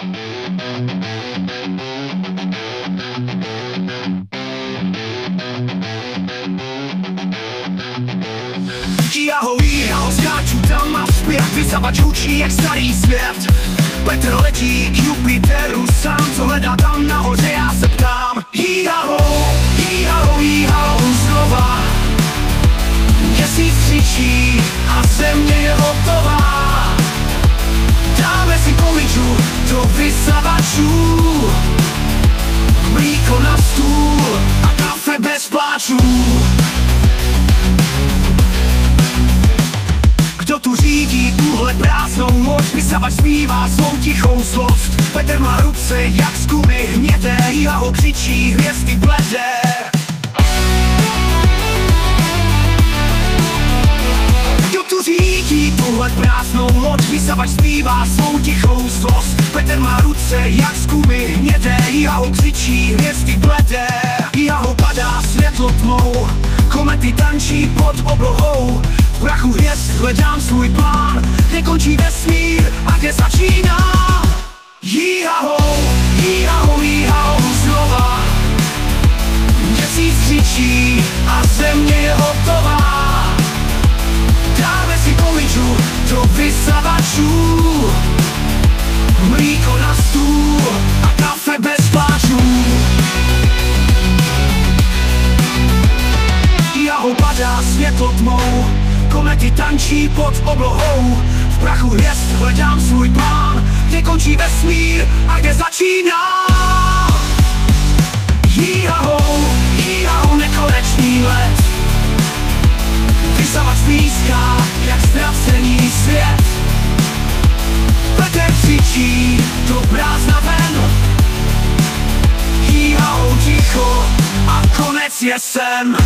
Jaho, skáču tam a zpět, vysavač hučí jak starý svět. Petr letí k Jupiteru sám, co hledá tam nahoře, já se ptám. Jíhaho, znova. Měsíc křičí a země je hotová. Dáme si komiču do vysavačů, mlíko na stůl a kafe bez pláčů. Kdo tu řídí tuhle prázdnou moc? Vysavač zpívá svou tichou zlost. Petr má ruce jak z gumy hnědé, Jaho křičí hvězdy bledé. Kdo tu řídí tuhle prázdnou moc? Vysavač zpívá svou tichou zlost. Petr má ruce jak z gumy hnědé, Jaho křičí hvězdy bledé. Jaho padá světlo tmou, komety tančí pod oblohou. V prachu hvězd hledám svůj plán, kde končí vesmír a kde začíná. Jíhaho, znova. Měsíc křičí a země je hotová. Dáme si komiču do vysavačů, mlíko na stůl a kafe bez pláčů. Jaho padá světlo tmou, komety tančí pod oblohou. V prachu hvězd hledám svůj plán, kde končí vesmír a kde začíná. Jíhaho, nekonečný let. Vysavač píská jak ztracený svět. Petr křičí do prázdna ven. Jíhaho ticho a konec je sen.